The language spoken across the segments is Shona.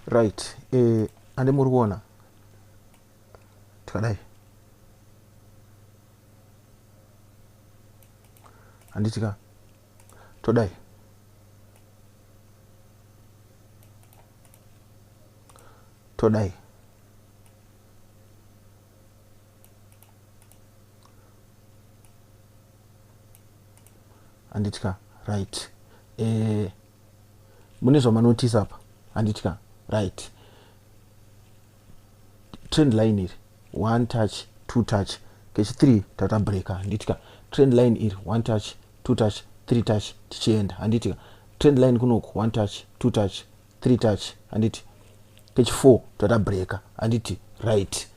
right. Ande muri kuona tikadai handitika todai handitika right. Mune zvamanotice apa handitika right. Trend line iri 1 touch 2 touch kechi 3 tata breaker handitika. Trend line iri 1 touch 2 touch 3 touch tichienda handitika. Trend line kunoku 1 touch 2 touch 3 touch handiti kechi 4 tata breaker handiti right.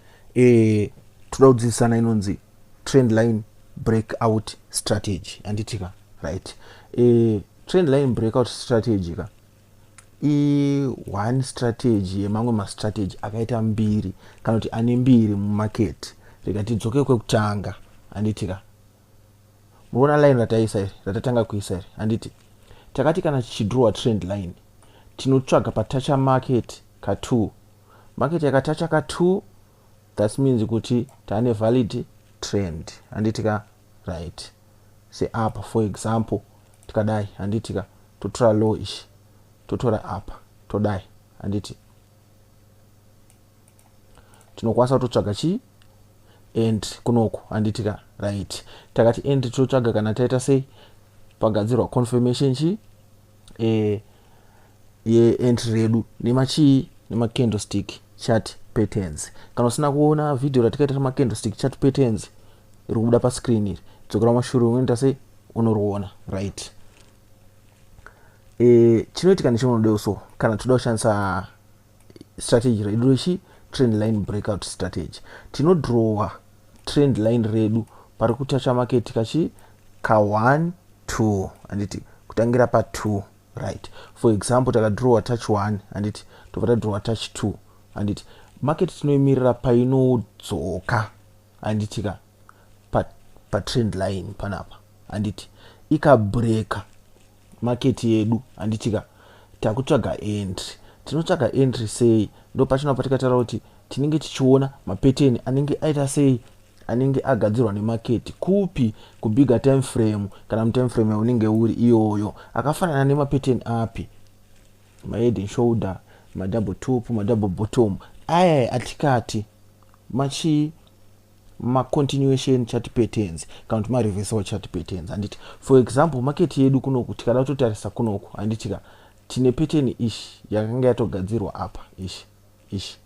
Toda kudzidzisana inonzi trend line breakout strategy handitika right. Trend line breakout strategy ka one strategy yemamwe mastrategy akaita mbiri kana kuti ane mbiri mumarket. Rega tidzoke kwekutanga handitika. Muona line rataisa iri ratatanga kuisa iri handiti takati kana tichidrowa trend line tinotsvaga patacha market ka2. Market yakatacha ka2 that means kuti tane valid trend handitika right. Say up for example tikadai handitika totora low ish totora up todai handiti tinokwanisa kutotsvaga chi end kunoku handitika right. Takati end totsvaga kana taita sei pagadzirwa confirmation chi ye entry redu nema candlestick chart patterns. Kana usina kuona video ratikaita ma candlestick chart patterns iri kubuda pa screen iri dzokera mashure unoita sei unoriona right. Chinoitika nechinodewo so kana toda kushandisa strategy redu rechi trend line breakout strategy tinodrowa trend line redu pari kutacha market kachi ka 1 2 handiti kutangira pa 2 right. For example takadrowa touch 1 handiti tobva tadrowa touch 2 handiti market tinoimirira painodzoka handitika pa trend line panapa handiti ikabreaka market yedu handitika takutsvaga entry. Tinotsvaga entry sei ndo pachinopa tikataura kuti tinenge tichiona mapattern anenge aita sei anenge agadzirwa nemarket kupi kubigger time frame kana mutime frame yaunenge uri iyoyo akafanana nemapattern api mahead and shoulder madouble top madouble bottom aya atikati machi continuation chart patterns kana kuti reversal chart patterns handiti. For example market yedu kunoku tikada kutotarisa kunoku handitika tine pattern ishi yakanga yatogadzirwa apa ishi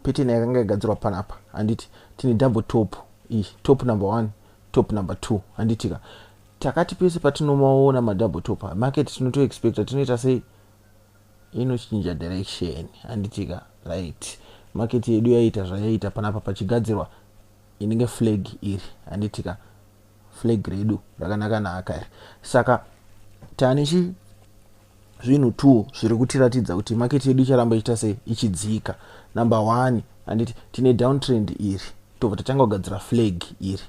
pattern yakanga yagadzirwa panapa handiti tine double top top number 1 top number 2 handitika. Takati pese patinomaona madouble top market tinoto expecta tinoita sei inochinja direction handitika right. Market yedu yaita zvayaita panapa pachigadzirwa inenge flag iri handitika flag redu rakanaka iri. Saka tane chi zvinhu 2 zviri kutiratidza kuti market yedu icharamba ichita sei ichidzika. Number 1 handiti tine downtrend iri tobva tatanga kugadzira flag iri.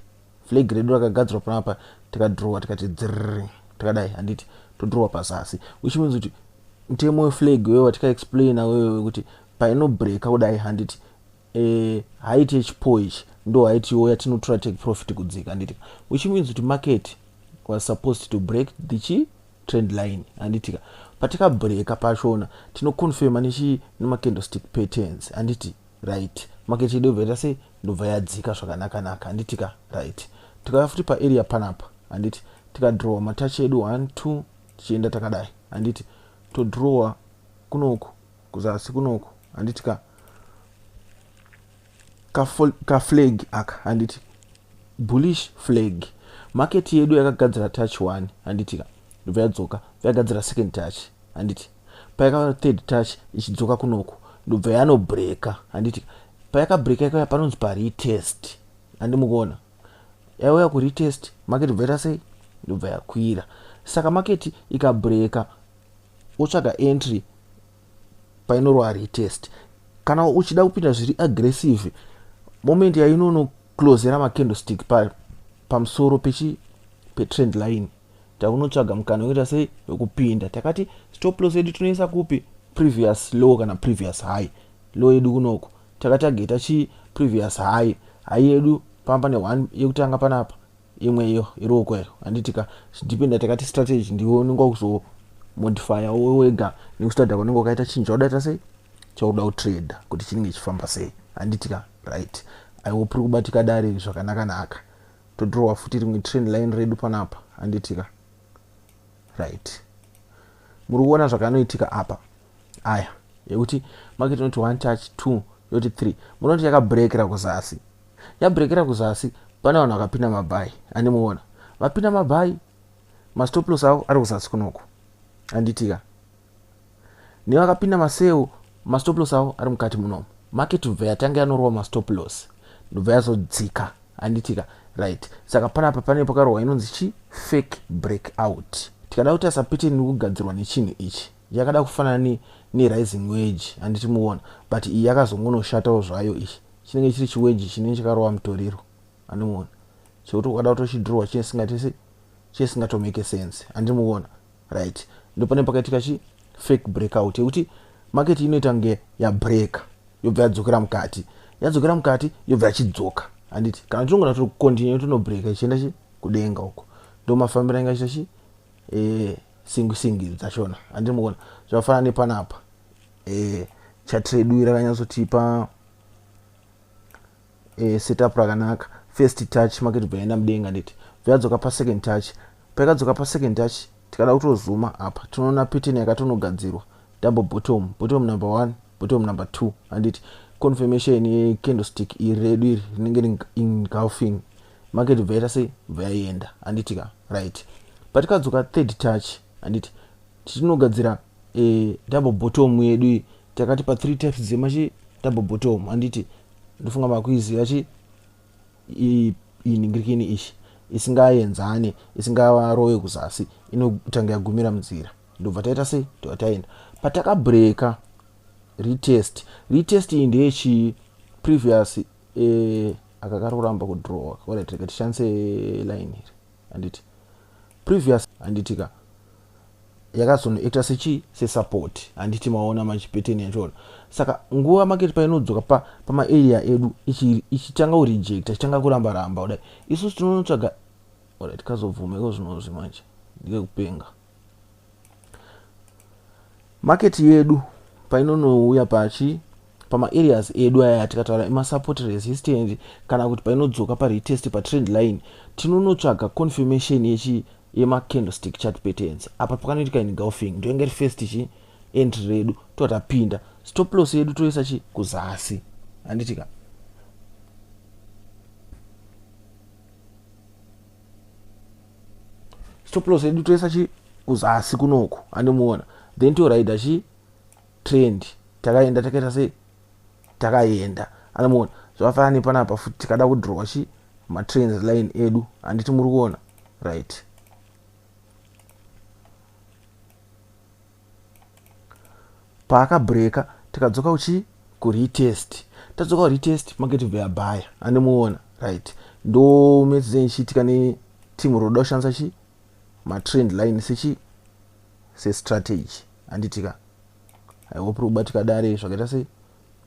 Flag redu rakagadzirwa panapa tikadrowa tikati dzrrr tikadai handiti todrowa pazasi which means kuti mutemo weflag wewe watika explaina wewe kuti paino breaka kudai handiti height yechipo ichi ndo height yo yatinotora take profit kudzika handiti which means kuti market was supposed to break the trend line handitika. Patika breaka pachona tinoconfirma nema candlestick patterns handiti right. Market yedu bveta sei ndobva yadzika zvakanaka handitika right. Tikauya futi pa area panapa handiti tikadrowa matouch edu 1 2 tichienda takadai handiti todrowa kunoku kuzasi kunoku handitika ka flag aka handiti bullish flag. Market yedu yakagadzira touch 1 handitika ndobva yadzoka yagadzira second touch handiti payaka third touch ichidzoka kunoku ndobva yanobreaka handitika payakabreaka yakauya panonzi pa retest handimukuona yauya ku retest market bveta sei ndobva yakwira. Saka market ikabreaka otsvaga entry painorwa retest. Kana uchida kupinda zviri aggressive moment yainono closera ma candlestick pamusoro petrend line takunotsvaga mukana wekuita sei wekupinda. Takati stop loss yedu tinoisa kupi? Previous low kana previous high. Low yedu kunoko takatageta chi previous high. High yedu pamba ne1 yekutanga panapa imwe iyo iroko iyo handitika dependa. Takati strategy ndiwo unenge kuzo modifier wega nekustarta kwanenge wakaita chinhu chaudata sei chauda kutrade kuti chinenge chifamba sei handitika right. Aihope kubatika dare zvakanaka. Todrowa futi rimwe trend line redu panapa handitika right. Muri kuona zvakanoitika apa aya yekuti market inoti 1 touch 2 yoti 3 munoti yakabreakera kuzasi. Yabreakera kuzasi pane vanhu vakapinda mabuy handimuona vapinda mabuy mastop loss avo ari kuzasi kunoko handitika. Nevakapinda maseu mastop loss avo ari mukati munomo. Market ubva yatanga yanorova mastop loss ndobva yazodzika handitika right. Saka panapa pane pakarohwa inonzi chi fake breakout. Tikada kutarisa pattern kugadzirwa nechinhu ichi yakada kufanana ne rising wedge handiti muona, but iyi yakazongonoshatawo zvayo. Ichi chinenge chiri chiwedge chinenge chakarova mutoriro handimuona chekuti ukada kutochidhirowa chisingatomake sense handimuona right. Ndo pane pakaitika chi fake breakout yekuti market inoita nge yabreaka yobva yadzokera mukati, yadzokera mukati yobva yachidzoka handiti. Kana tinongona tiri kucontinue tinobreaka ichienda chi kudenga uko ndo mafambiro aingaita chi singi dzachona handimuona. Zvakafanana nepanapa chatrade rakanyatsotipa setup rakanaka. First touch market bvaenda mudenga nditi vyadzoka pa second touch. Pakadzoka pa second touch tikada kutozuma apa tinoona pattern yakatonogadzirwa double bottom, bottom number 1, bottom number 2 handiti. Confirmation ye candlestick iredu iri rinenge engulfing market bvaita sei bvayaenda handitika right. Patikadzoka third touch handiti tinogadzira double bottom yedu takati pa 3 types dzemachi double bottom handiti. Ndofunga makuiziva chi iningirikini ishi isingaenzane isingarowe kuzasi inotanga yagumira munzira ndobva taita sei taenda patakabreaka retest. Retest iyi ndeyechi previous akakaroramba kudrowa kora tireka tishandise line iri handiti previous handitika yakazonoita sechi sesupport handiti maona machipattern yachona. Saka nguva market painodzoka pama area edu ichitanga kurejecta ichitanga kuramba ramba kudai isusu tinonotsvaga ora tikazobvuma iko zvinozvi manje ndike kupenga market yedu painonouya pachi pama areas edu aya tikataura ima support resistance kana kuti painodzoka pa retest pa trend line tinonotsvaga confirmation yechi yema candlestick chart patterns. Apa pakanoitika engulfing ndoinge first chi entry redu totapinda. Stop loss yedu toisa chi kuzasi handitika. Stop loss yedu toisa chi kuzasi kunoko handimuona. Then to ride chi trend takaenda takaita sei takaenda handimuona. Zvakafanana panapa futi tikada kudrowa chi ma trends line edu handiti muri kuona right. Paakabreaka tikadzoka uchi kuretest. Tadzoka kuretest market bva yabaya handimuona right. Ndo message ichiitika ne team roda kushandisa chi ma trend line sechi se strategy handitika. I hope rubatika dare zvakaita sei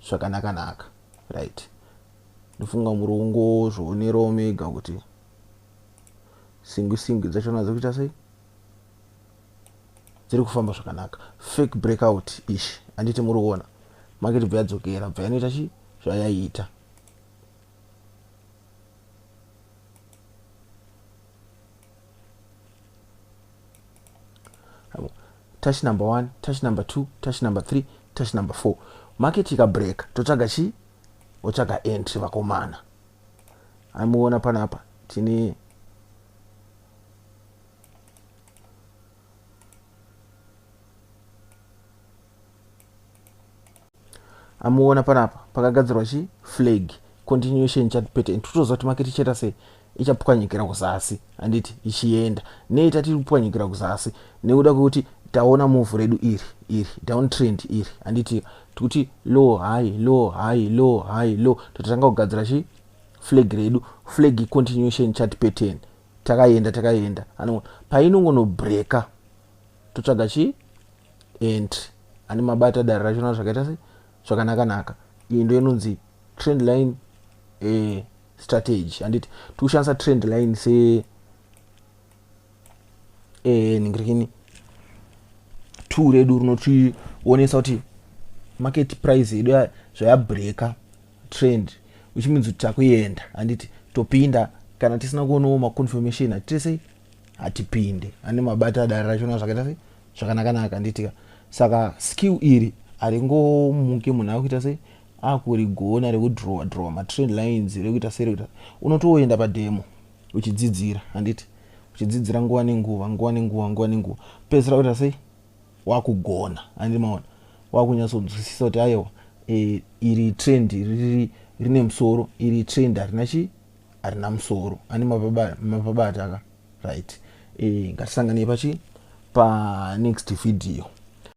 zvakanaka right. Ndofunga murongo zvonero mega kuti singi dzachona dzekuita sei dziri kufamba zvakanaka. Fake breakout ishi handiti muri kuona market bva yadzokera bva yanoita chi zvayaita. Touch number 1, touch number 2, touch number 3, touch number 4. Market ikabreak totsvaga chi otsvaga entry vakomana. Amuona panapa tine amuona panapa pakagadzirwa chi flag continuation chart pattern. Totoziva kuti market ichaita sei ichapwanyikira kuzasi handiti ichienda neita tiri kupwanyikira kuzasi nekuda kwekuti taona move redu iri down trend iri handiti kuti low high low high low high low totanga kugadzira chi flag redu flag continuation chart pattern takaenda painongono breaka totsvaga chi entry ane mabata dare rachona zvakaita sei zvakanaka. Iyi ndo inonzi trend line strategy. Handiti tikushandisa trend line se ningirikini tool redu rinotionesa kuti market price yedu zvayabreaka trend, which means kuti takuenda. Handiti topinda kana tisina kuonawo maconfirmation hatite sei hatipinde ane mabata dare rachona zvakaita sei zvakanaka. Handiti saka skill iri haringomuke munhu akuita sei akurigona rekudrowa matrend lines rekuita sei unotoenda pademo uchidzidzira. Handiti uchidzidzira nguva nenguva pedzisira kuita sei wakugona. Handi maona wakunyatsonzwisisa kuti aiwa iri trend rine musoro, iri trend harina musoro, ane mapabata right. Ngatisanganei panext video.